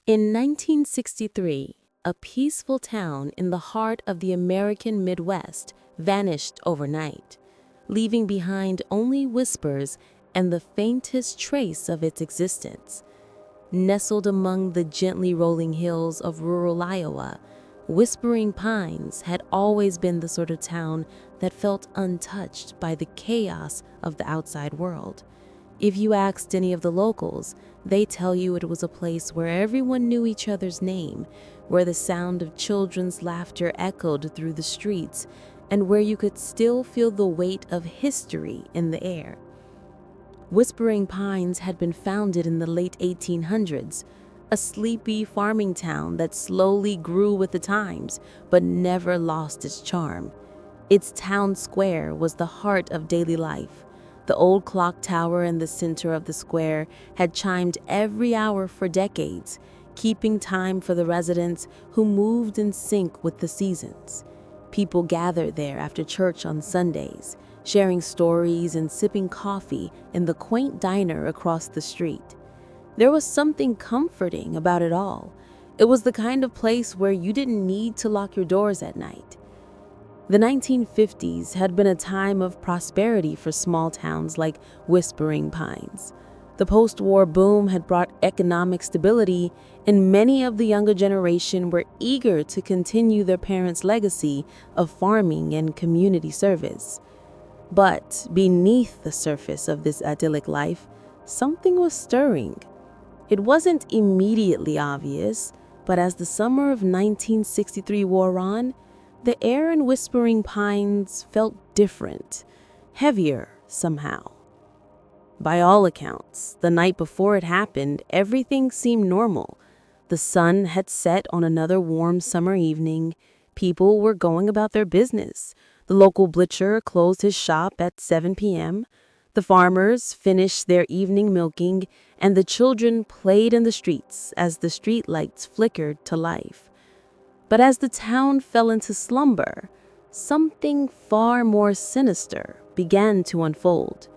In 1963, a peaceful town in the heart of the American Midwest vanished overnight, leaving behind only whispers and the faintest trace of its existence. Nestled among the gently rolling hills of rural Iowa, Whispering Pines had always been the sort of town that felt untouched by the chaos of the outside world. If you asked any of the locals, they tell you it was a place where everyone knew each other's name, where the sound of children's laughter echoed through the streets, and where you could still feel the weight of history in the air. Whispering Pines had been founded in the late 1800s, a sleepy farming town that slowly grew with the times, but never lost its charm. Its town square was the heart of daily life. The old clock tower in the center of the square had chimed every hour for decades, keeping time for the residents who moved in sync with the seasons. People gathered there after church on Sundays, sharing stories and sipping coffee in the quaint diner across the street. There was something comforting about it all. It was the kind of place where you didn't need to lock your doors at night. The 1950s had been a time of prosperity for small towns like Whispering Pines. The post-war boom had brought economic stability, and many of the younger generation were eager to continue their parents' legacy of farming and community service. But beneath the surface of this idyllic life, something was stirring. It wasn't immediately obvious, but as the summer of 1963 wore on, the air in Whispering Pines felt different, heavier somehow. By all accounts, the night before it happened, everything seemed normal. The sun had set on another warm summer evening. People were going about their business. The local butcher closed his shop at 7 p.m. The farmers finished their evening milking, and the children played in the streets as the street lights flickered to life. But as the town fell into slumber, something far more sinister began to unfold.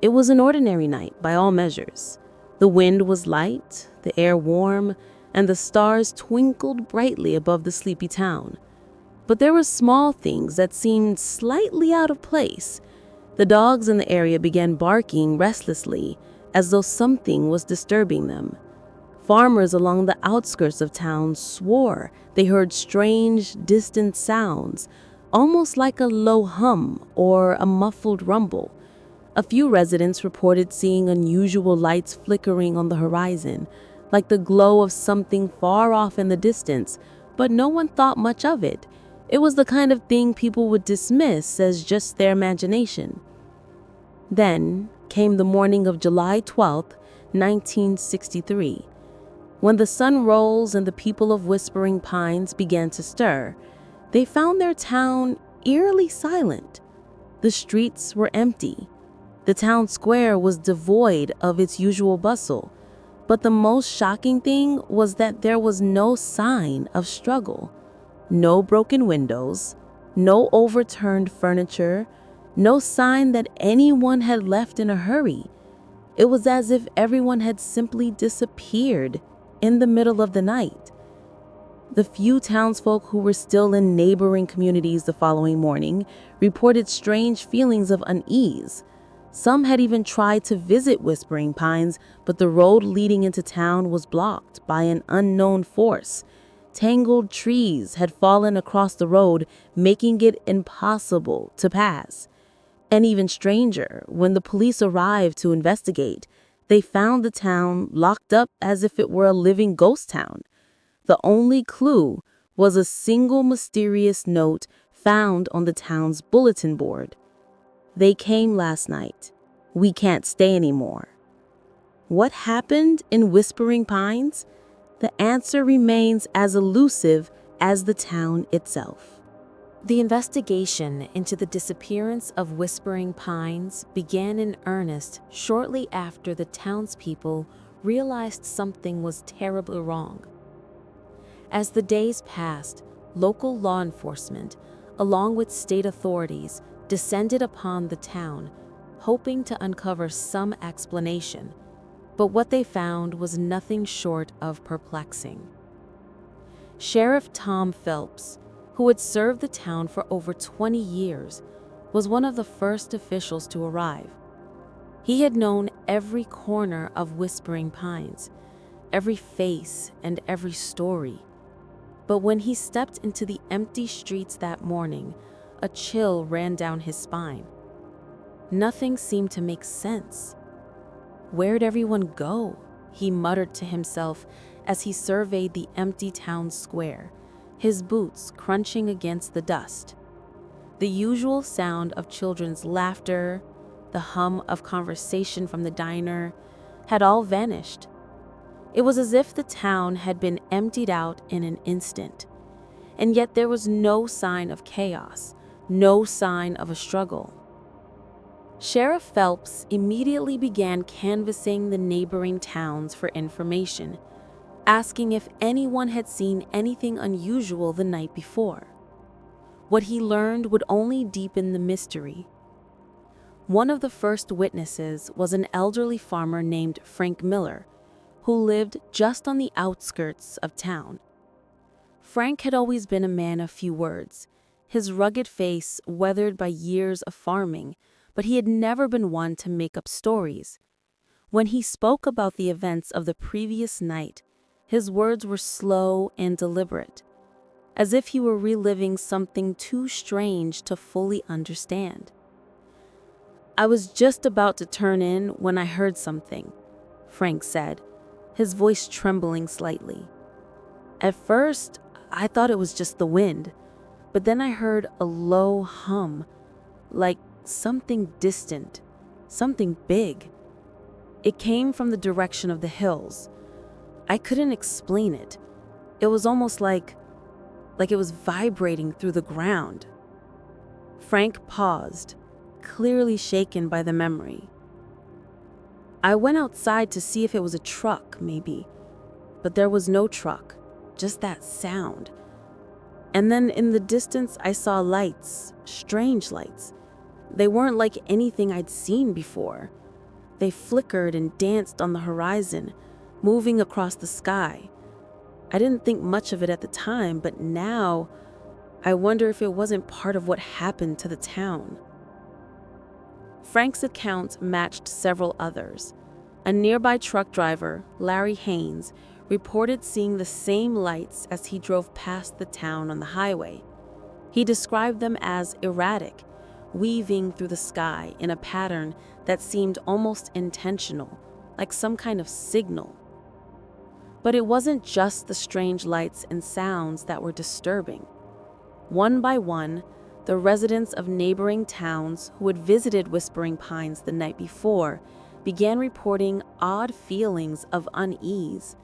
It was an ordinary night by all measures. The wind was light, the air warm, and the stars twinkled brightly above the sleepy town. But there were small things that seemed slightly out of place. The dogs in the area began barking restlessly, as though something was disturbing them. Farmers along the outskirts of town swore they heard strange, distant sounds, almost like a low hum or a muffled rumble. A few residents reported seeing unusual lights flickering on the horizon, like the glow of something far off in the distance, but no one thought much of it. It was the kind of thing people would dismiss as just their imagination. Then came the morning of July 12th, 1963. When the sun rose and the people of Whispering Pines began to stir, they found their town eerily silent. The streets were empty. The town square was devoid of its usual bustle. But the most shocking thing was that there was no sign of struggle. No broken windows, no overturned furniture, no sign that anyone had left in a hurry. It was as if everyone had simply disappeared in the middle of the night. The few townsfolk who were still in neighboring communities the following morning reported strange feelings of unease. Some had even tried to visit Whispering Pines, but the road leading into town was blocked by an unknown force. Tangled trees had fallen across the road, making it impossible to pass. And even stranger, when the police arrived to investigate, they found the town locked up as if it were a living ghost town. The only clue was a single mysterious note found on the town's bulletin board. "They came last night. We can't stay anymore." What happened in Whispering Pines? The answer remains as elusive as the town itself. The investigation into the disappearance of Whispering Pines began in earnest shortly after the townspeople realized something was terribly wrong. As the days passed, local law enforcement, along with state authorities, descended upon the town, hoping to uncover some explanation. But what they found was nothing short of perplexing. Sheriff Tom Phelps, who had served the town for over 20 years, was one of the first officials to arrive. He had known every corner of Whispering Pines, every face and every story. But when he stepped into the empty streets that morning, a chill ran down his spine. Nothing seemed to make sense. Where'd everyone go? He muttered to himself as he surveyed the empty town square, his boots crunching against the dust. The usual sound of children's laughter, the hum of conversation from the diner, had all vanished. It was as if the town had been emptied out in an instant. And yet there was no sign of chaos, no sign of a struggle. Sheriff Phelps immediately began canvassing the neighboring towns for information, asking if anyone had seen anything unusual the night before. What he learned would only deepen the mystery. One of the first witnesses was an elderly farmer named Frank Miller, who lived just on the outskirts of town. Frank had always been a man of few words, his rugged face weathered by years of farming, but he had never been one to make up stories. When he spoke about the events of the previous night, his words were slow and deliberate, as if he were reliving something too strange to fully understand. "I was just about to turn in when I heard something," Frank said, his voice trembling slightly. "At first, I thought it was just the wind, but then I heard a low hum, like something distant, something big. It came from the direction of the hills. I couldn't explain it. It was almost like it was vibrating through the ground." Frank paused, clearly shaken by the memory. "I went outside to see if it was a truck, maybe, but there was no truck, just that sound. And then in the distance I saw lights, strange lights. They weren't like anything I'd seen before. They flickered and danced on the horizon, moving across the sky. I didn't think much of it at the time, but now I wonder if it wasn't part of what happened to the town." Frank's account matched several others. A nearby truck driver, Larry Haynes, reported seeing the same lights as he drove past the town on the highway. He described them as erratic, weaving through the sky in a pattern that seemed almost intentional, like some kind of signal. But it wasn't just the strange lights and sounds that were disturbing. One by one, the residents of neighboring towns who had visited Whispering Pines the night before began reporting odd feelings of unease,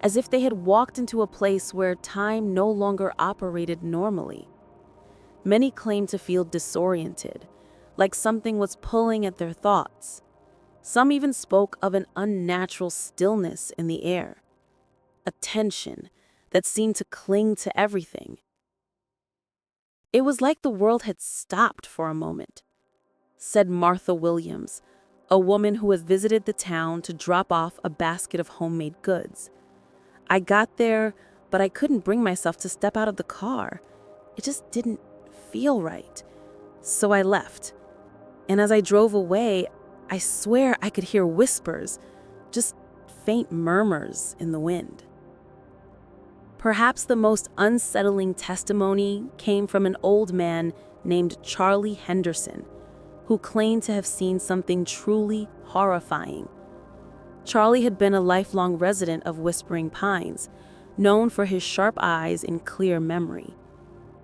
as if they had walked into a place where time no longer operated normally. Many claimed to feel disoriented, like something was pulling at their thoughts. Some even spoke of an unnatural stillness in the air, a tension that seemed to cling to everything. "It was like the world had stopped for a moment," said Martha Williams, a woman who has visited the town to drop off a basket of homemade goods. "I got there, but I couldn't bring myself to step out of the car. It just didn't feel right. So I left. And as I drove away, I swear I could hear whispers, just faint murmurs in the wind." Perhaps the most unsettling testimony came from an old man named Charlie Henderson, who claimed to have seen something truly horrifying. Charlie had been a lifelong resident of Whispering Pines, known for his sharp eyes and clear memory.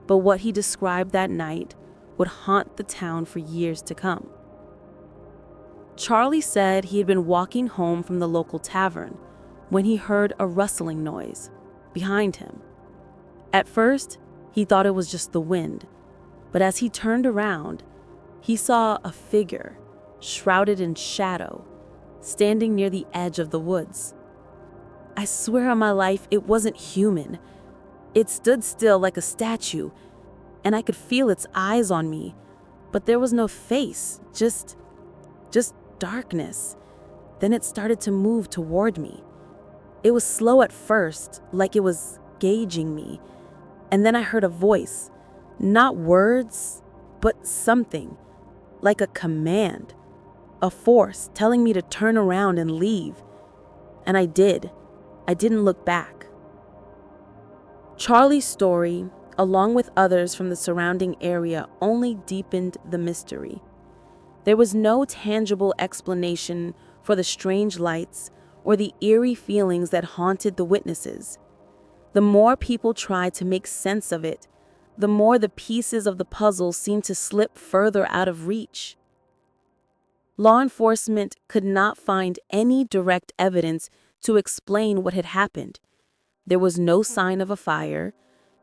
But what he described that night would haunt the town for years to come. Charlie said he had been walking home from the local tavern when he heard a rustling noise behind him. At first, he thought it was just the wind, but as he turned around, he saw a figure, shrouded in shadow, standing near the edge of the woods. "I swear on my life it wasn't human. It stood still like a statue, and I could feel its eyes on me, but there was no face, just darkness. Then it started to move toward me. It was slow at first, like it was gauging me. And then I heard a voice, not words, but something, like a command, a force telling me to turn around and leave. And I did. I didn't look back. Charlie's story, along with others from the surrounding area, only deepened the mystery. There was no tangible explanation for the strange lights or the eerie feelings that haunted the witnesses. The more people tried to make sense of it, the more the pieces of the puzzle seemed to slip further out of reach. Law enforcement could not find any direct evidence to explain what had happened. There was no sign of a fire,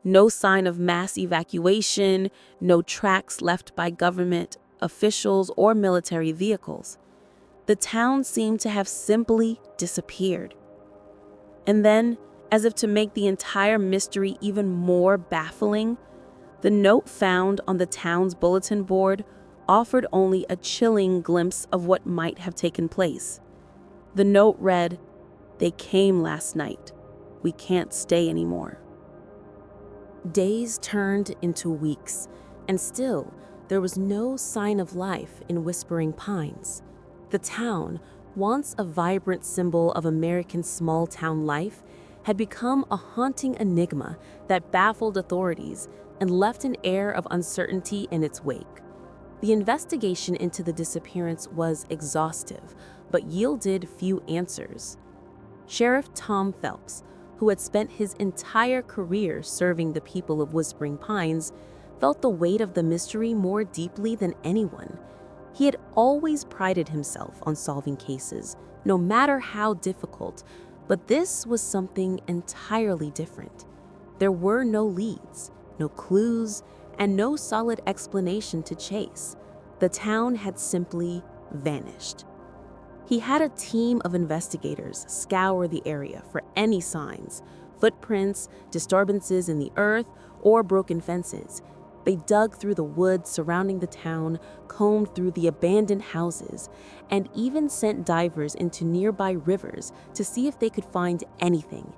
no sign of mass evacuation, no tracks left by government officials or military vehicles. The town seemed to have simply disappeared. And then, as if to make the entire mystery even more baffling, the note found on the town's bulletin board offered only a chilling glimpse of what might have taken place. The note read, "They came last night. We can't stay anymore." Days turned into weeks, and still there was no sign of life in Whispering Pines. The town, once a vibrant symbol of American small-town life, had become a haunting enigma that baffled authorities and left an air of uncertainty in its wake. The investigation into the disappearance was exhaustive, but yielded few answers. Sheriff Tom Phelps, who had spent his entire career serving the people of Whispering Pines, felt the weight of the mystery more deeply than anyone. He had always prided himself on solving cases, no matter how difficult, but this was something entirely different. There were no leads, no clues, and no solid explanation to chase. The town had simply vanished. He had a team of investigators scour the area for any signs, footprints, disturbances in the earth, or broken fences. They dug through the woods surrounding the town, combed through the abandoned houses, and even sent divers into nearby rivers to see if they could find anything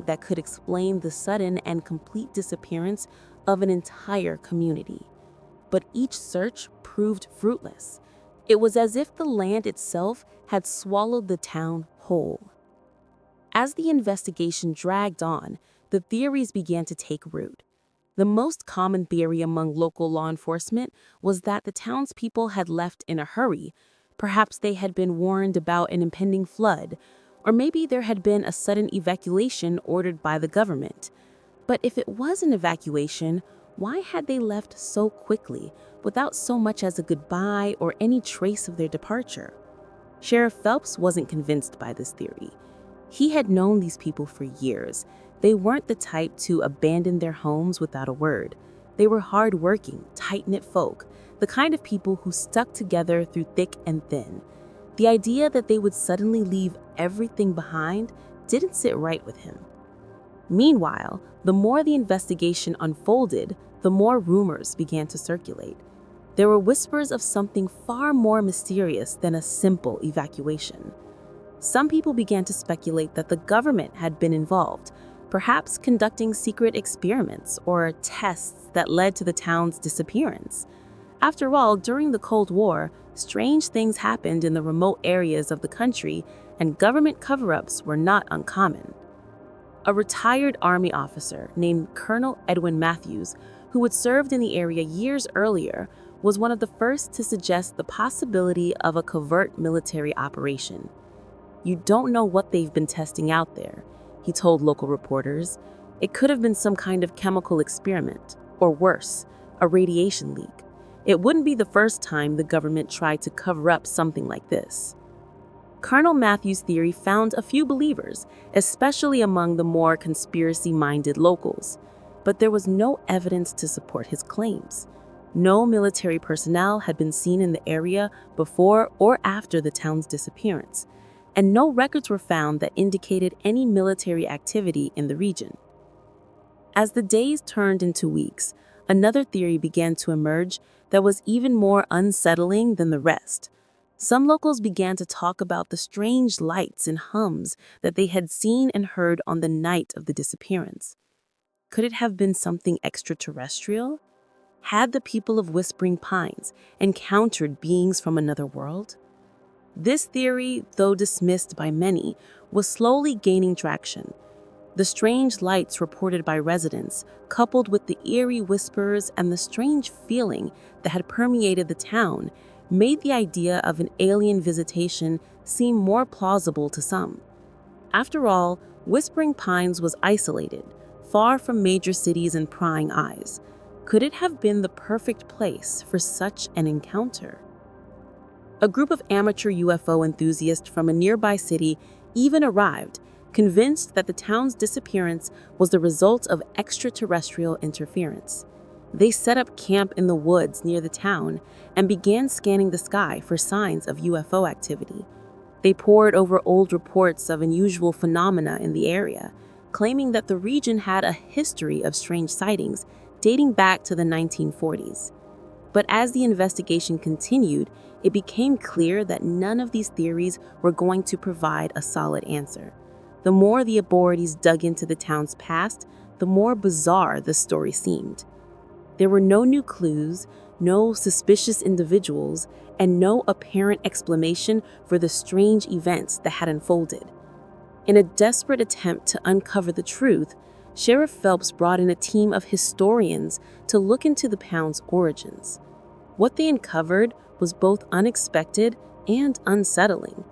that could explain the sudden and complete disappearance of an entire community. But each search proved fruitless. It was as if the land itself had swallowed the town whole. As the investigation dragged on, the theories began to take root. The most common theory among local law enforcement was that the townspeople had left in a hurry. Perhaps they had been warned about an impending flood, or maybe there had been a sudden evacuation ordered by the government. But if it was an evacuation, why had they left so quickly, without so much as a goodbye or any trace of their departure? Sheriff Phelps wasn't convinced by this theory. He had known these people for years. They weren't the type to abandon their homes without a word. They were hard-working, tight-knit folk, the kind of people who stuck together through thick and thin. The idea that they would suddenly leave everything behind didn't sit right with him. Meanwhile, the more the investigation unfolded, the more rumors began to circulate. There were whispers of something far more mysterious than a simple evacuation. Some people began to speculate that the government had been involved, perhaps conducting secret experiments or tests that led to the town's disappearance. After all, during the Cold War, strange things happened in the remote areas of the country, and government cover-ups were not uncommon. A retired Army officer named Colonel Edwin Matthews, who had served in the area years earlier, was one of the first to suggest the possibility of a covert military operation. "You don't know what they've been testing out there," he told local reporters. "It could have been some kind of chemical experiment, or worse, a radiation leak. It wouldn't be the first time the government tried to cover up something like this." Colonel Matthews' theory found a few believers, especially among the more conspiracy-minded locals, but there was no evidence to support his claims. No military personnel had been seen in the area before or after the town's disappearance, and no records were found that indicated any military activity in the region. As the days turned into weeks, another theory began to emerge that was even more unsettling than the rest. Some locals began to talk about the strange lights and hums that they had seen and heard on the night of the disappearance. Could it have been something extraterrestrial? Had the people of Whispering Pines encountered beings from another world? This theory, though dismissed by many, was slowly gaining traction. The strange lights reported by residents, coupled with the eerie whispers and the strange feeling that had permeated the town, made the idea of an alien visitation seem more plausible to some. After all, Whispering Pines was isolated, far from major cities and prying eyes. Could it have been the perfect place for such an encounter? A group of amateur UFO enthusiasts from a nearby city even arrived, convinced that the town's disappearance was the result of extraterrestrial interference. They set up camp in the woods near the town and began scanning the sky for signs of UFO activity. They pored over old reports of unusual phenomena in the area, claiming that the region had a history of strange sightings dating back to the 1940s. But as the investigation continued, it became clear that none of these theories were going to provide a solid answer. The more the authorities dug into the town's past, the more bizarre the story seemed. There were no new clues, no suspicious individuals, and no apparent explanation for the strange events that had unfolded. In a desperate attempt to uncover the truth, Sheriff Phelps brought in a team of historians to look into the pound's origins. What they uncovered was both unexpected and unsettling.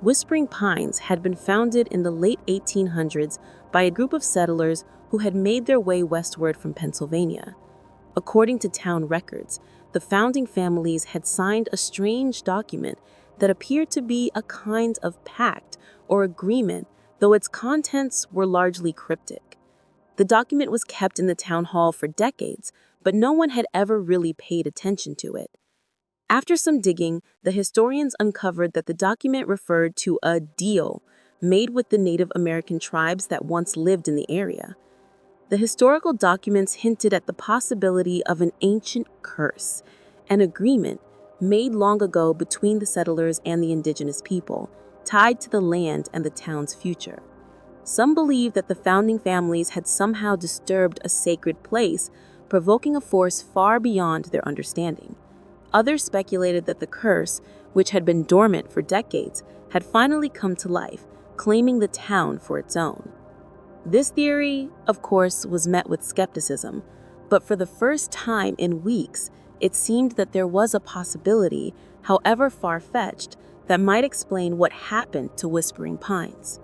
Whispering Pines had been founded in the late 1800s by a group of settlers who had made their way westward from Pennsylvania. According to town records, the founding families had signed a strange document that appeared to be a kind of pact or agreement, though its contents were largely cryptic. The document was kept in the town hall for decades, but no one had ever really paid attention to it. After some digging, the historians uncovered that the document referred to a deal made with the Native American tribes that once lived in the area. The historical documents hinted at the possibility of an ancient curse, an agreement made long ago between the settlers and the indigenous people, tied to the land and the town's future. Some believe that the founding families had somehow disturbed a sacred place, provoking a force far beyond their understanding. Others speculated that the curse, which had been dormant for decades, had finally come to life, claiming the town for its own. This theory, of course, was met with skepticism, but for the first time in weeks, it seemed that there was a possibility, however far-fetched, that might explain what happened to Whispering Pines.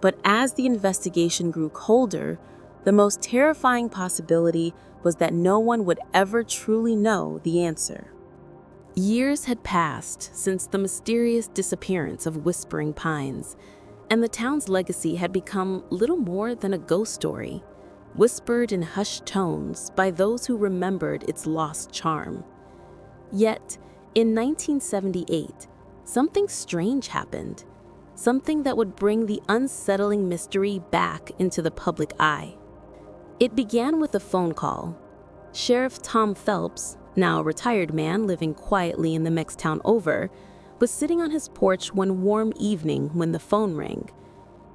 But as the investigation grew colder, the most terrifying possibility was that no one would ever truly know the answer. Years had passed since the mysterious disappearance of Whispering Pines, and the town's legacy had become little more than a ghost story, whispered in hushed tones by those who remembered its lost charm. Yet, in 1978, something strange happened, something that would bring the unsettling mystery back into the public eye. It began with a phone call. Sheriff Tom Phelps, now a retired man living quietly in the next town over, was sitting on his porch one warm evening when the phone rang.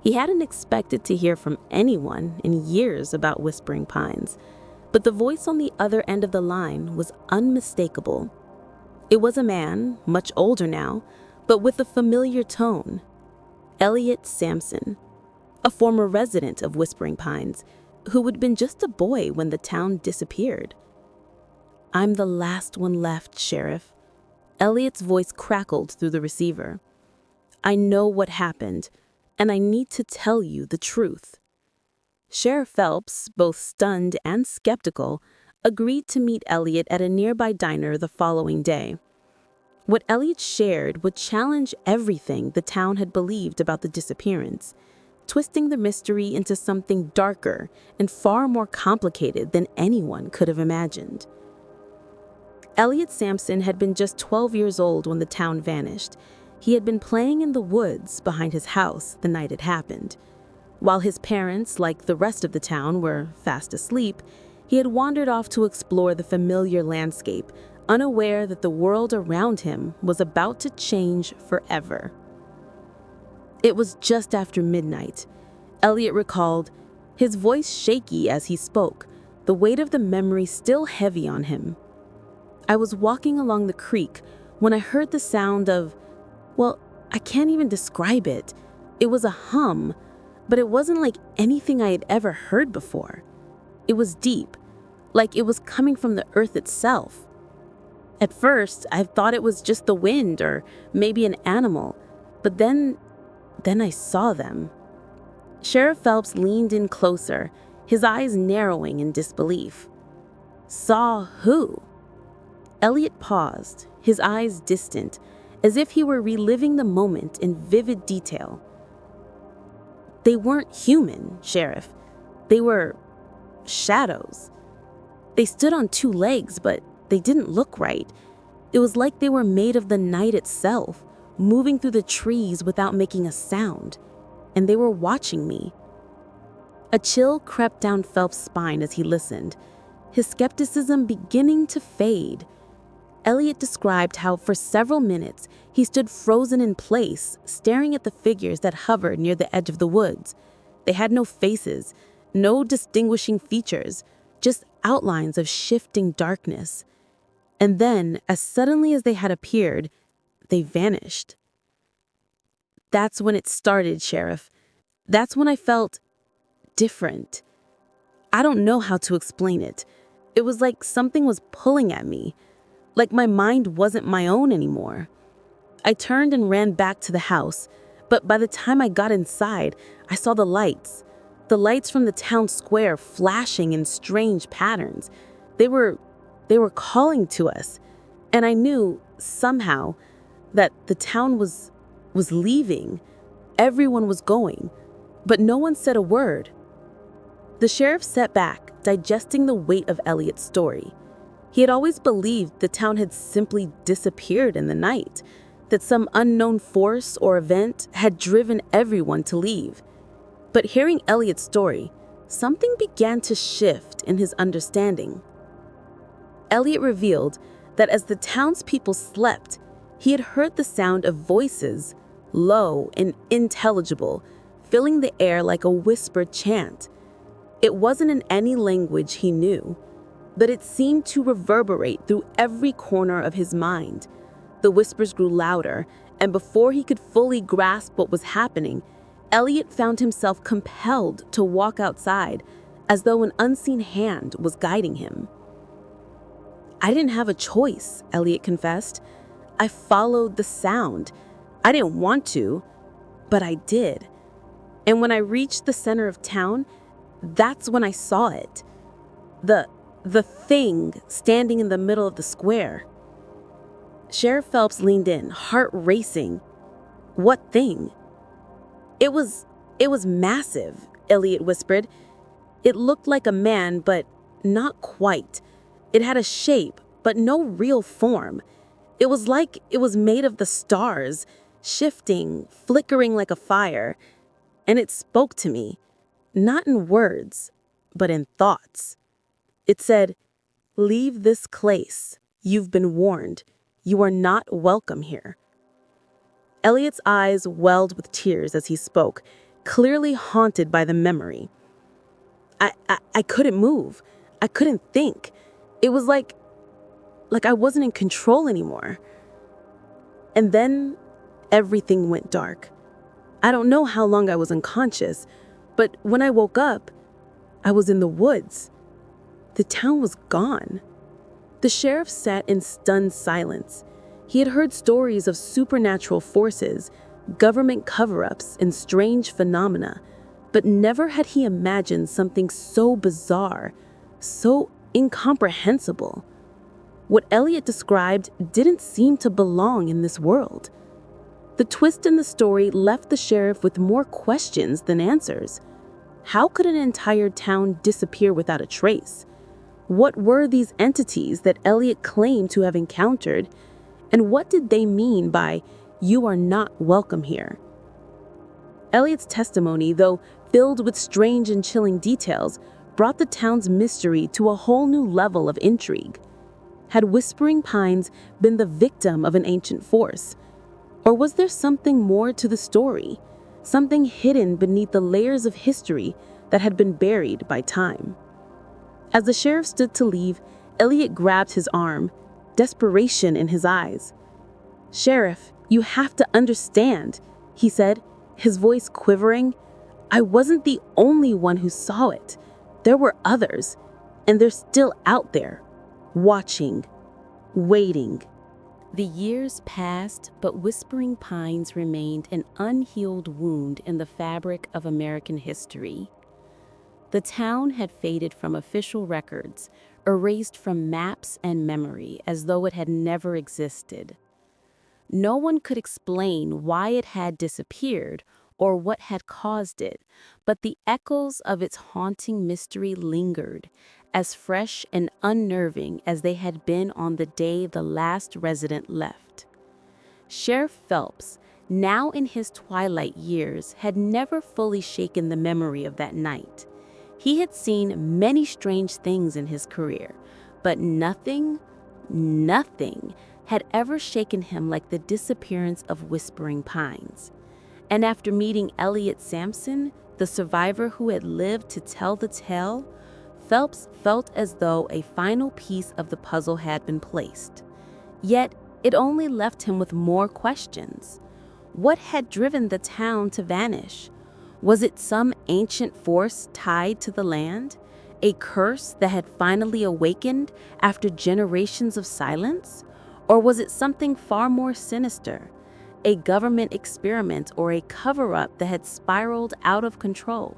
He hadn't expected to hear from anyone in years about Whispering Pines, but the voice on the other end of the line was unmistakable. It was a man, much older now, but with a familiar tone. Elliot Sampson, a former resident of Whispering Pines, who had been just a boy when the town disappeared. "I'm the last one left, Sheriff." Elliot's voice crackled through the receiver. "I know what happened, and I need to tell you the truth." Sheriff Phelps, both stunned and skeptical, agreed to meet Elliot at a nearby diner the following day. What Elliot shared would challenge everything the town had believed about the disappearance, twisting the mystery into something darker and far more complicated than anyone could have imagined. Elliot Sampson had been just 12 years old when the town vanished. He had been playing in the woods behind his house the night it happened. While his parents, like the rest of the town, were fast asleep, he had wandered off to explore the familiar landscape, unaware that the world around him was about to change forever. It was just after midnight. Elliot recalled, his voice shaky as he spoke, the weight of the memory still heavy on him. I was walking along the creek when I heard the sound of, well, I can't even describe it. It was a hum, but it wasn't like anything I had ever heard before. It was deep, like it was coming from the earth itself. At first, I thought it was just the wind or maybe an animal, but then I saw them. Sheriff Phelps leaned in closer, his eyes narrowing in disbelief. Saw who? Elliot paused, his eyes distant, as if he were reliving the moment in vivid detail. They weren't human, Sheriff. They were shadows. They stood on two legs, but they didn't look right. It was like they were made of the night itself, moving through the trees without making a sound. And they were watching me. A chill crept down Phelps' spine as he listened, his skepticism beginning to fade. Elliot described how for several minutes he stood frozen in place, staring at the figures that hovered near the edge of the woods. They had no faces, no distinguishing features, just outlines of shifting darkness. And then, as suddenly as they had appeared, they vanished. That's when it started, Sheriff. That's when I felt different. I don't know how to explain it. It was like something was pulling at me, like my mind wasn't my own anymore. I turned and ran back to the house, but by the time I got inside, I saw the lights from the town square flashing in strange patterns. They were calling to us, and I knew somehow that the town was leaving. Everyone was going, but no one said a word. The sheriff sat back, digesting the weight of Elliot's story. He had always believed the town had simply disappeared in the night, that some unknown force or event had driven everyone to leave. But hearing Elliot's story, something began to shift in his understanding. Elliot revealed that as the townspeople slept, he had heard the sound of voices, low and intelligible, filling the air like a whispered chant. It wasn't in any language he knew, but it seemed to reverberate through every corner of his mind. The whispers grew louder, and before he could fully grasp what was happening, Elliot found himself compelled to walk outside, as though an unseen hand was guiding him. I didn't have a choice, Elliot confessed. I followed the sound. I didn't want to, but I did. And when I reached the center of town, that's when I saw it. The thing standing in the middle of the square. Sheriff Phelps leaned in, heart racing. What thing? It was massive, Elliot whispered. It looked like a man, but not quite. It had a shape, but no real form. It was like it was made of the stars, shifting, flickering like a fire. And it spoke to me, not in words, but in thoughts. It said, "Leave this place. You've been warned. You are not welcome here." Elliot's eyes welled with tears as he spoke, clearly haunted by the memory. I couldn't move. I couldn't think. It was like I wasn't in control anymore. And then everything went dark. I don't know how long I was unconscious, but when I woke up, I was in the woods. The town was gone. The sheriff sat in stunned silence. He had heard stories of supernatural forces, government cover-ups, and strange phenomena, but never had he imagined something so bizarre, so incomprehensible. What Elliot described didn't seem to belong in this world. The twist in the story left the sheriff with more questions than answers. How could an entire town disappear without a trace? What were these entities that Elliot claimed to have encountered? And what did they mean by, "You are not welcome here"? Elliot's testimony, though filled with strange and chilling details, brought the town's mystery to a whole new level of intrigue. Had Whispering Pines been the victim of an ancient force? Or was there something more to the story? Something hidden beneath the layers of history that had been buried by time? As the sheriff stood to leave, Elliot grabbed his arm, desperation in his eyes. "Sheriff, you have to understand," he said, his voice quivering. "I wasn't the only one who saw it. There were others, and they're still out there, watching, waiting." The years passed, but Whispering Pines remained an unhealed wound in the fabric of American history. The town had faded from official records, erased from maps and memory as though it had never existed. No one could explain why it had disappeared or what had caused it, but the echoes of its haunting mystery lingered, as fresh and unnerving as they had been on the day the last resident left. Sheriff Phelps, now in his twilight years, had never fully shaken the memory of that night. He had seen many strange things in his career, but nothing had ever shaken him like the disappearance of Whispering Pines. And after meeting Elliot Sampson, the survivor who had lived to tell the tale, Phelps felt as though a final piece of the puzzle had been placed. Yet, it only left him with more questions. What had driven the town to vanish? Was it some ancient force tied to the land? A curse that had finally awakened after generations of silence? Or was it something far more sinister? A government experiment or a cover-up that had spiraled out of control?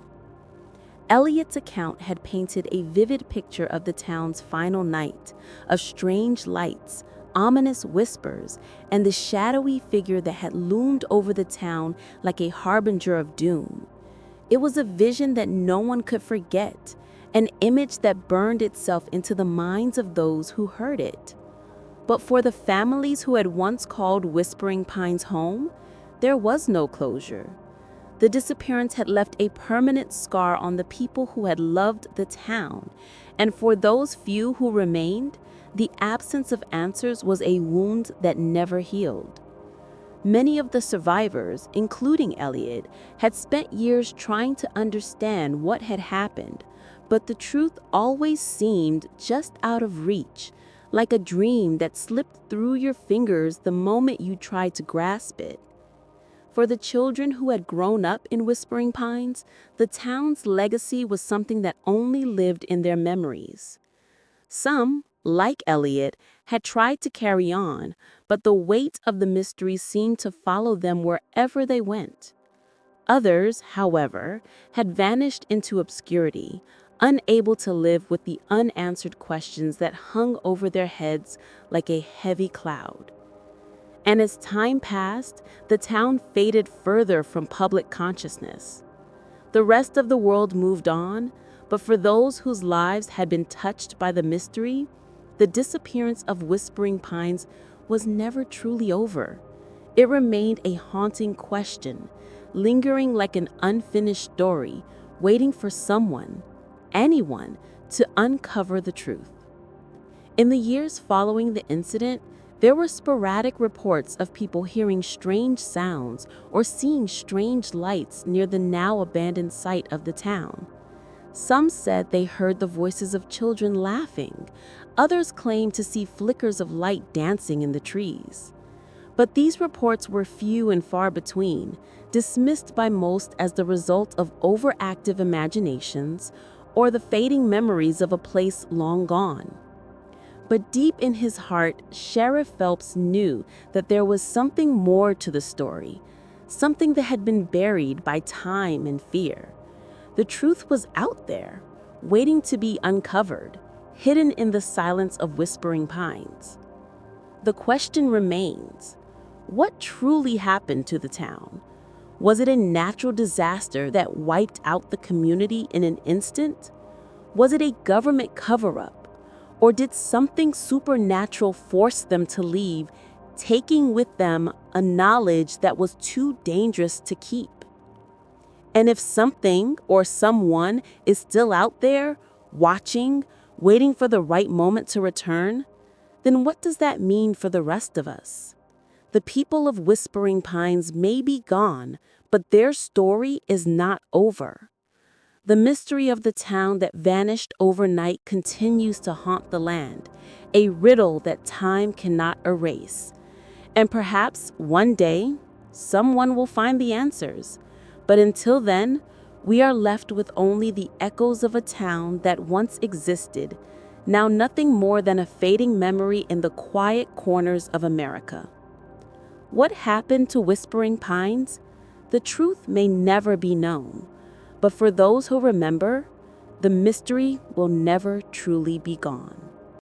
Elliot's account had painted a vivid picture of the town's final night, of strange lights, ominous whispers, and the shadowy figure that had loomed over the town like a harbinger of doom. It was a vision that no one could forget, an image that burned itself into the minds of those who heard it. But for the families who had once called Whispering Pines home, there was no closure. The disappearance had left a permanent scar on the people who had loved the town, and for those few who remained, the absence of answers was a wound that never healed. Many of the survivors, including Elliot, had spent years trying to understand what had happened, but the truth always seemed just out of reach, like a dream that slipped through your fingers the moment you tried to grasp it. For the children who had grown up in Whispering Pines, the town's legacy was something that only lived in their memories. Some, like Elliot, had tried to carry on, but the weight of the mystery seemed to follow them wherever they went. Others, however, had vanished into obscurity, unable to live with the unanswered questions that hung over their heads like a heavy cloud. And as time passed, the town faded further from public consciousness. The rest of the world moved on, but for those whose lives had been touched by the mystery, the disappearance of Whispering Pines was never truly over. It remained a haunting question, lingering like an unfinished story, waiting for someone, anyone, to uncover the truth. In the years following the incident, there were sporadic reports of people hearing strange sounds or seeing strange lights near the now abandoned site of the town. Some said they heard the voices of children laughing. Others claimed to see flickers of light dancing in the trees. But these reports were few and far between, dismissed by most as the result of overactive imaginations or the fading memories of a place long gone. But deep in his heart, Sheriff Phelps knew that there was something more to the story, something that had been buried by time and fear. The truth was out there, waiting to be uncovered, hidden in the silence of Whispering Pines. The question remains, what truly happened to the town? Was it a natural disaster that wiped out the community in an instant? Was it a government cover-up? Or did something supernatural force them to leave, taking with them a knowledge that was too dangerous to keep? And if something or someone is still out there, watching, waiting for the right moment to return, then what does that mean for the rest of us? The people of Whispering Pines may be gone, but their story is not over. The mystery of the town that vanished overnight continues to haunt the land, a riddle that time cannot erase. And perhaps one day, someone will find the answers. But until then, we are left with only the echoes of a town that once existed, now nothing more than a fading memory in the quiet corners of America. What happened to Whispering Pines? The truth may never be known, but for those who remember, the mystery will never truly be gone.